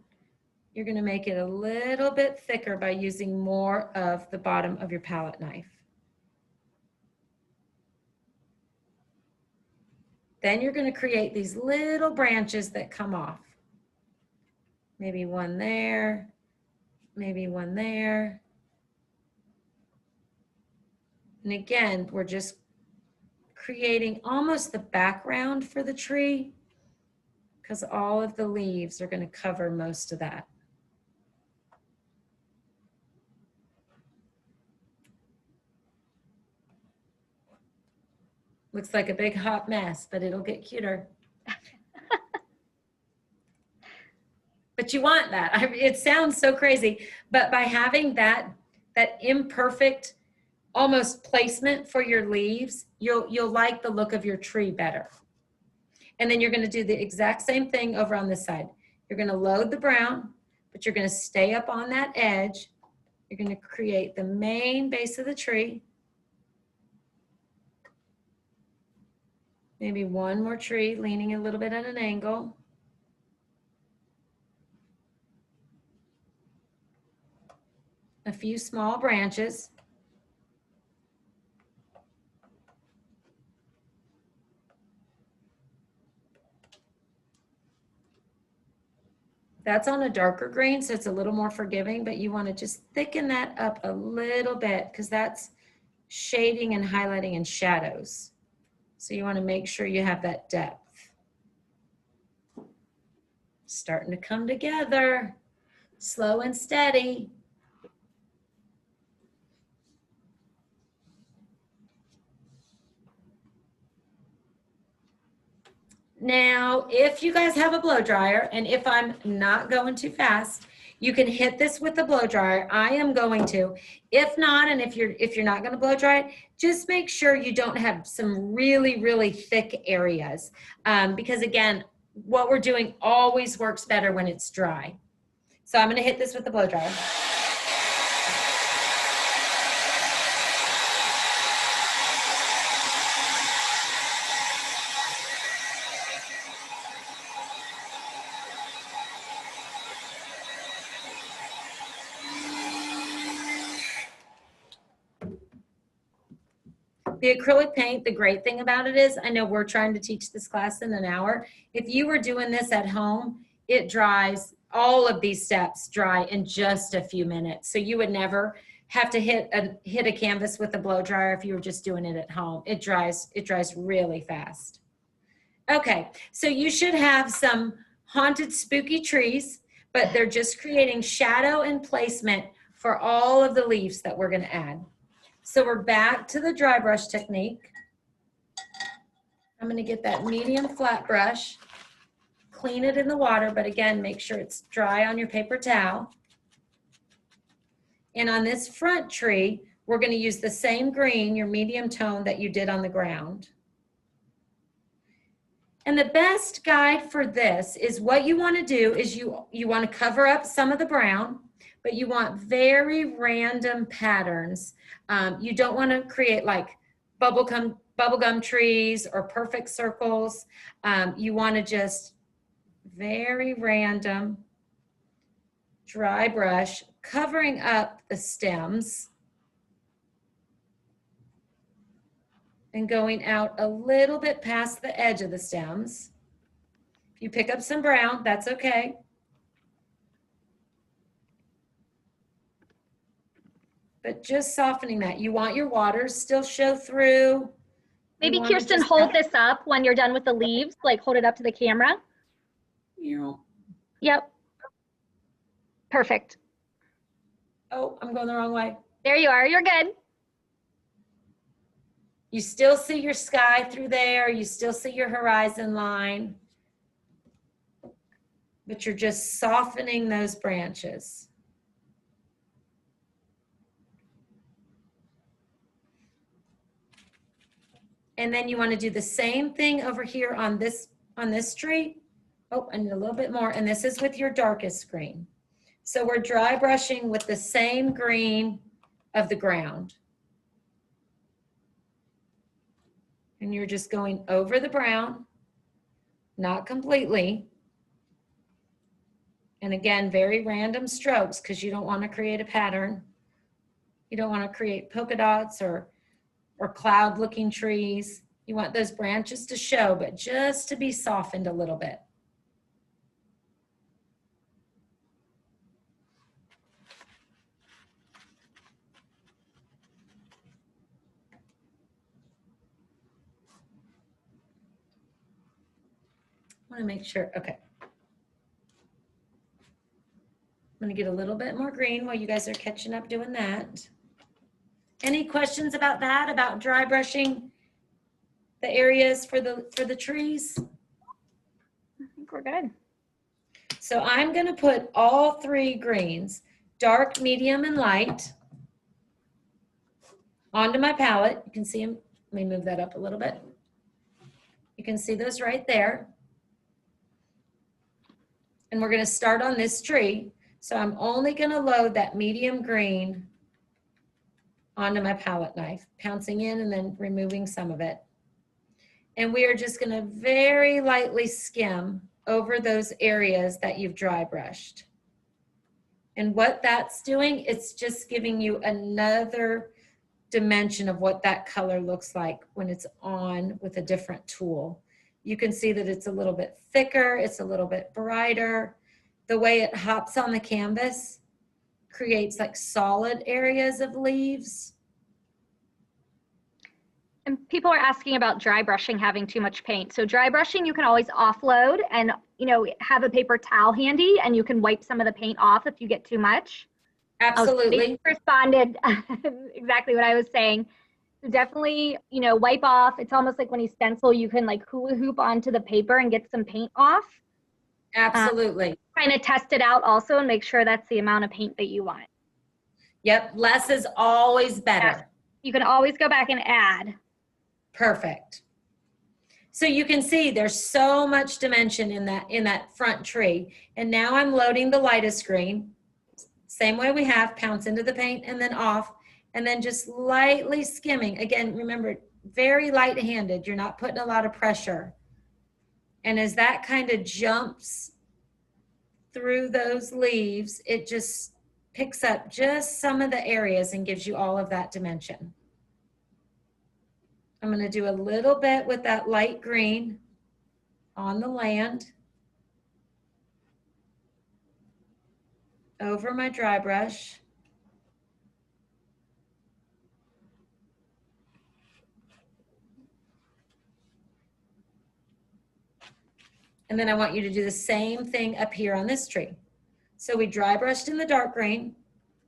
you're gonna make it a little bit thicker by using more of the bottom of your palette knife. Then you're gonna create these little branches that come off. Maybe 1 there, maybe 1 there. And again, we're just creating almost the background for the tree because all of the leaves are going to cover most of that. Looks like a big hot mess, but it'll get cuter. But you want that. It sounds so crazy, but by having that imperfect almost placement for your leaves, you'll like the look of your tree better. And then you're going to do the exact same thing over on this side. You're going to load the brown, but you're going to stay up on that edge. You're going to create the main base of the tree. Maybe one more tree leaning a little bit at an angle. A few small branches. That's on a darker green, so it's a little more forgiving, but you want to just thicken that up a little bit because that's shading and highlighting and shadows. So you want to make sure you have that depth. Starting to come together, slow and steady. Now, if you guys have a blow dryer, and if I'm not going too fast, you can hit this with the blow dryer. I am going to. If not, and if you're not going to blow dry it, just make sure you don't have some really, really thick areas. Because again, what we're doing always works better when it's dry. So I'm going to hit this with the blow dryer. The acrylic paint, the great thing about it is, I know we're trying to teach this class in an hour. If you were doing this at home, it dries, all of these steps dry in just a few minutes. So you would never have to hit a canvas with a blow dryer if you were just doing it at home. It dries really fast. Okay, so you should have some haunted, spooky trees, but they're just creating shadow and placement for all of the leaves that we're gonna add. So we're back to the dry brush technique. I'm going to get that medium flat brush, clean it in the water, but again, make sure it's dry on your paper towel. And on this front tree, we're going to use the same green, your medium tone that you did on the ground. And the best guide for this is what you want to do is you want to cover up some of the brown, but you want very random patterns. You don't want to create like bubblegum trees or perfect circles. You want to just very random dry brush covering up the stems and going out a little bit past the edge of the stems. If you pick up some brown, that's okay. But just softening that. You want your waters still show through. Maybe Kirsten, hold this up when you're done with the leaves, like hold it up to the camera. Yep. Perfect. Oh, I'm going the wrong way. There you are, you're good. You still see your sky through there. You still see your horizon line. But you're just softening those branches. And then you want to do the same thing over here on this tree. Oh, I need a little bit more. And this is with your darkest green. So we're dry brushing with the same green of the ground. And you're just going over the brown, not completely. And again, very random strokes because you don't want to create a pattern. You don't want to create polka dots or cloud looking trees. You want those branches to show, but just to be softened a little bit. I want to make sure, okay. I'm going to get a little bit more green while you guys are catching up doing that. Any questions about that, about dry brushing the areas for the trees? I think we're good. So I'm going to put all three greens, dark, medium, and light, onto my palette. You can see them. Let me move that up a little bit. You can see those right there. And we're going to start on this tree. So I'm only going to load that medium green onto my palette knife, pouncing in and then removing some of it. And we are just going to very lightly skim over those areas that you've dry brushed. And what that's doing, it's just giving you another dimension of what that color looks like when it's on with a different tool. You can see that it's a little bit thicker, it's a little bit brighter. The way it hops on the canvas creates like solid areas of leaves. And people are asking about dry brushing having too much paint. So dry brushing, you can always offload and, you know, have a paper towel handy and you can wipe some of the paint off if you get too much. Absolutely. Responded exactly what I was saying. So definitely, you know, wipe off. It's almost like when you stencil, you can like hula hoop onto the paper and get some paint off. Absolutely. Kind of test it out also and make sure that's the amount of paint that you want. Yep, less is always better. Yes. You can always go back and add. Perfect. So you can see there's so much dimension in that front tree. And now I'm loading the lightest green. Same way we have, pounce into the paint and then off, and then just lightly skimming. Again, remember, very light-handed. You're not putting a lot of pressure. And as that kind of jumps through those leaves, it just picks up just some of the areas and gives you all of that dimension. I'm going to do a little bit with that light green on the land over my dry brush. And then I want you to do the same thing up here on this tree. So we dry brushed in the dark green.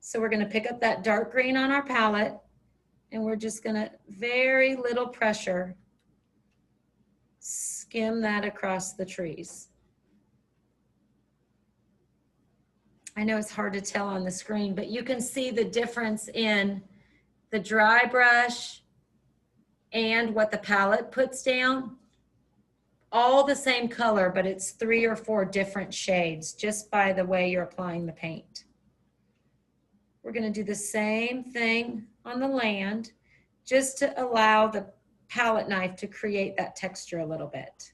So we're going to pick up that dark green on our palette and we're just going to, very little pressure, skim that across the trees. I know it's hard to tell on the screen, but you can see the difference in the dry brush and what the palette puts down. All the same color, but it's 3 or 4 different shades just by the way you're applying the paint. We're going to do the same thing on the land just to allow the palette knife to create that texture a little bit.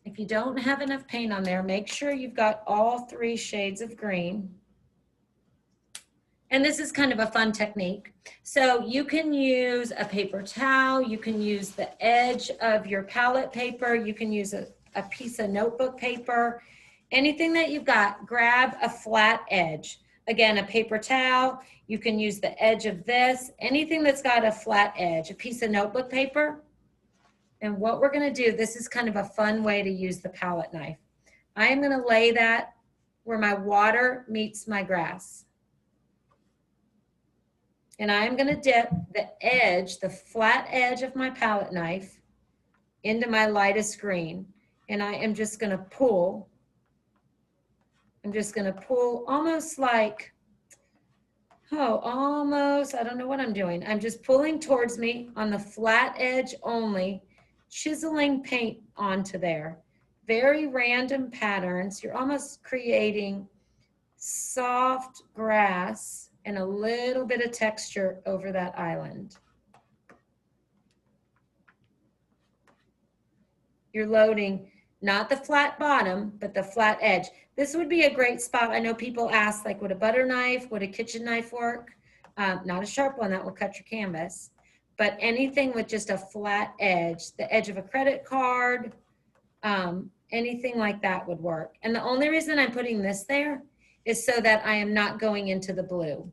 If you don't have enough paint on there, make sure you've got all 3 shades of green. And this is kind of a fun technique. So you can use a paper towel, you can use the edge of your palette paper, you can use a piece of notebook paper, anything that you've got, grab a flat edge. Again, a paper towel, you can use the edge of this, anything that's got a flat edge, a piece of notebook paper. And what we're gonna do, this is kind of a fun way to use the palette knife. I am gonna lay that where my water meets my grass. And I'm going to dip the edge, the flat edge of my palette knife into my lightest green. And I am just going to pull. I'm just going to pull almost like, almost, I don't know what I'm doing. I'm just pulling towards me on the flat edge only, chiseling paint onto there. Very random patterns. You're almost creating soft grass and a little bit of texture over that island. You're loading not the flat bottom, but the flat edge. This would be a great spot. I know people ask, like, would a butter knife, would a kitchen knife work? Not a sharp one, that will cut your canvas. But anything with just a flat edge, the edge of a credit card, anything like that would work. And the only reason I'm putting this there is so that I am not going into the blue.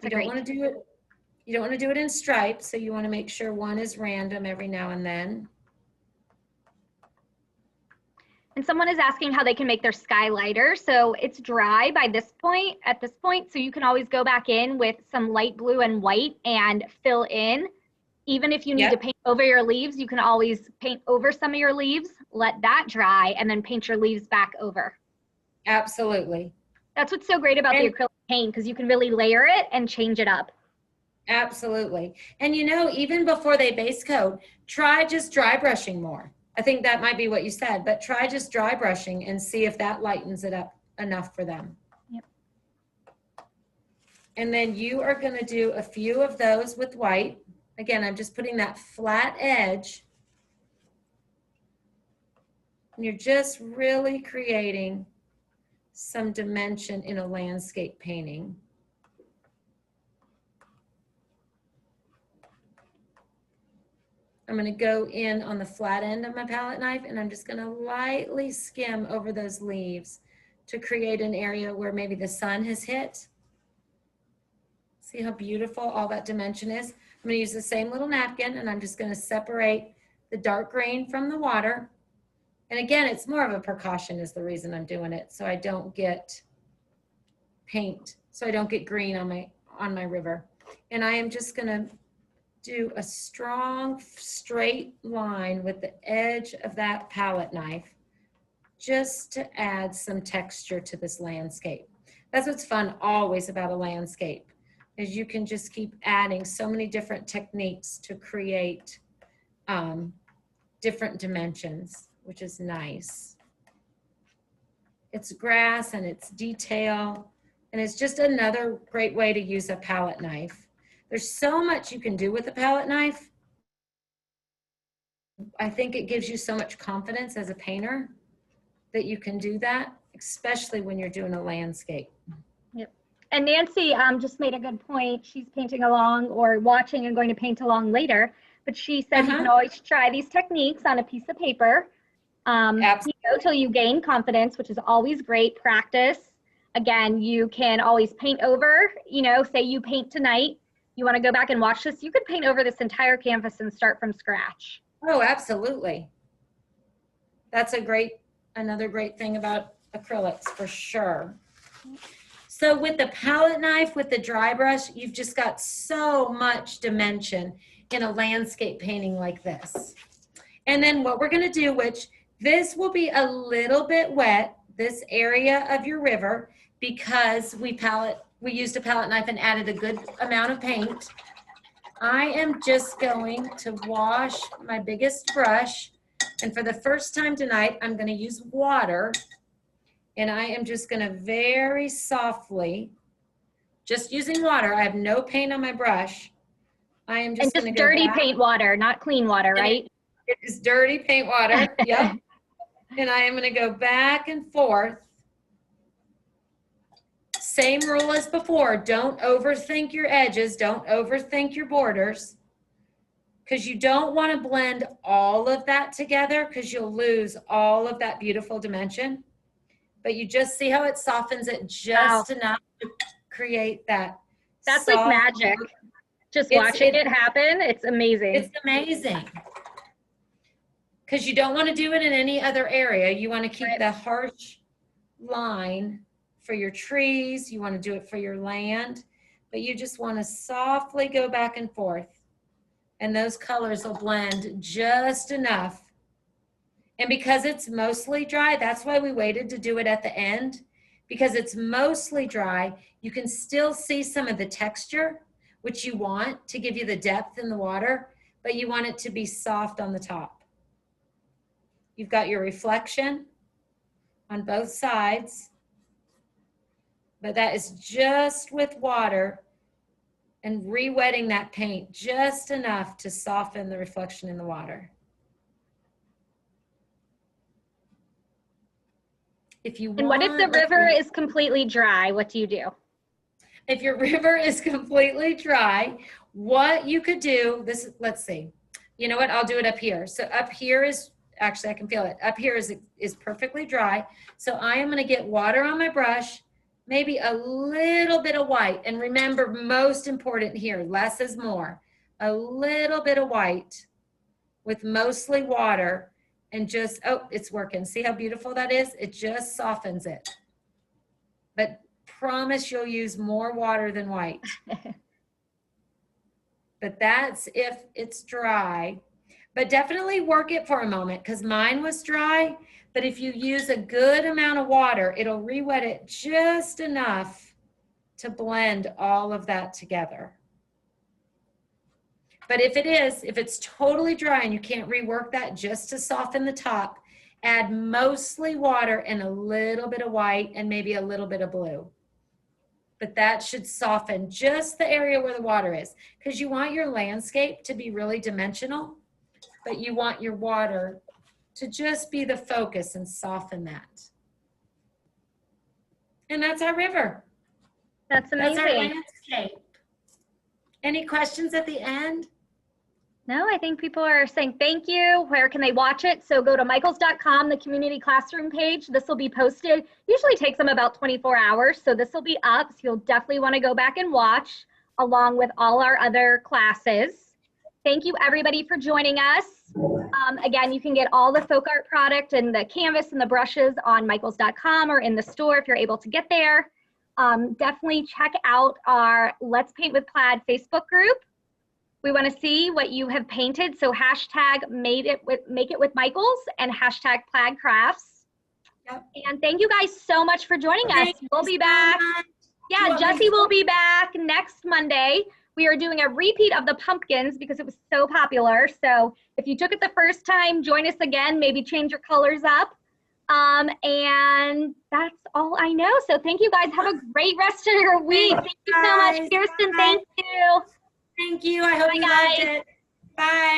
You don't want to do it. You don't want to do it in stripes, so you want to make sure one is random every now and then. And someone is asking how they can make their sky lighter. So it's dry by this point, at this point, so you can always go back in with some light blue and white and fill in. Even if you need to paint over your leaves, you can always paint over some of your leaves, let that dry, and then paint your leaves back over. Absolutely. That's what's so great about the acrylic paint, because you can really layer it and change it up. Absolutely. And you know, even before they base coat, try just dry brushing more. I think that might be what you said, but try just dry brushing and see if that lightens it up enough for them. Yep. And then you are going to do a few of those with white. Again, I'm just putting that flat edge. And you're just really creating some dimension in a landscape painting. I'm going to go in on the flat end of my palette knife, and I'm just going to lightly skim over those leaves to create an area where maybe the sun has hit. See how beautiful all that dimension is? I'm going to use the same little napkin, and I'm just going to separate the dark green from the water. And again, it's more of a precaution is the reason I'm doing it, so I don't get paint, so I don't get green on my river. And I am just going to do a strong straight line with the edge of that palette knife just to add some texture to this landscape. That's what's fun always about a landscape, is you can just keep adding so many different techniques to create different dimensions, which is nice. It's grass and it's detail, and it's just another great way to use a palette knife. There's so much you can do with a palette knife. I think it gives you so much confidence as a painter that you can do that, especially when you're doing a landscape. Yep. And Nancy just made a good point. She's painting along or watching and going to paint along later, but she said you can always try these techniques on a piece of paper till you gain confidence, which is always great practice. Again, you can always paint over, say you paint tonight. You want to go back and watch this, you could paint over this entire canvas and start from scratch. Oh, absolutely. That's another great thing about acrylics for sure. So with the palette knife, with the dry brush, you've just got so much dimension in a landscape painting like this. And then what we're going to do, which this will be a little bit wet, this area of your river, because we used a palette knife and added a good amount of paint. I am just going to wash my biggest brush, and for the first time tonight, I'm going to use water, and I am just going to very softly, just using water. I have no paint on my brush. I am just going to go dirty back. Paint water, not clean water, right? It is dirty paint water. Yep. And I am going to go back and forth. Same rule as before. Don't overthink your edges. Don't overthink your borders, because you don't want to blend all of that together, because you'll lose all of that beautiful dimension. But you just see how it softens it just enough to create that. That's like magic. Just watching it happen, it's amazing. It's amazing. Because you don't want to do it in any other area. You want to keep the harsh line for your trees. You want to do it for your land. But you just want to softly go back and forth. And those colors will blend just enough. And because it's mostly dry, that's why we waited to do it at the end. Because it's mostly dry, you can still see some of the texture, which you want to give you the depth in the water, but you want it to be soft on the top. You've got your reflection on both sides, but that is just with water and re-wetting that paint just enough to soften the reflection in the water. And what if the river is completely dry? What do you do? If your river is completely dry, what you could do, let's see. You know what? I'll do it up here. So up here is, actually I can feel it. Up here is perfectly dry. So I am going to get water on my brush, maybe a little bit of white. And remember, most important here, less is more. A little bit of white with mostly water. And just, oh, it's working. See how beautiful that is? It just softens it. But promise you'll use more water than white. But that's if it's dry. But definitely work it for a moment, because mine was dry. But if you use a good amount of water, it'll re-wet it just enough to blend all of that together. But if it's totally dry and you can't rework that, just to soften the top, add mostly water and a little bit of white and maybe a little bit of blue. but that should soften just the area where the water is, because you want your landscape to be really dimensional, but you want your water to just be the focus and soften that. And that's our river. That's amazing. That's our landscape. Any questions at the end? No, I think people are saying thank you. Where can they watch it? So go to michaels.com, the community classroom page. This will be posted. Usually takes them about 24 hours. So this will be up. So you'll definitely want to go back and watch along with all our other classes. Thank you everybody for joining us. Again, you can get all the folk art product and the canvas and the brushes on michaels.com or in the store if you're able to get there. Definitely check out our Let's Paint with Plaid Facebook group. We want to see what you have painted. So hashtag make it with Michaels and hashtag Plaid Crafts. Yep. And thank you guys so much for joining us. We'll be back. Yeah, Jessie will be back next Monday. We are doing a repeat of the pumpkins because it was so popular. So if you took it the first time, join us again, maybe change your colors up. And that's all I know. So thank you guys. Have a great rest of your week. Thank you so much, Kirsten. Thank you. Thank you. I hope you loved it. Bye.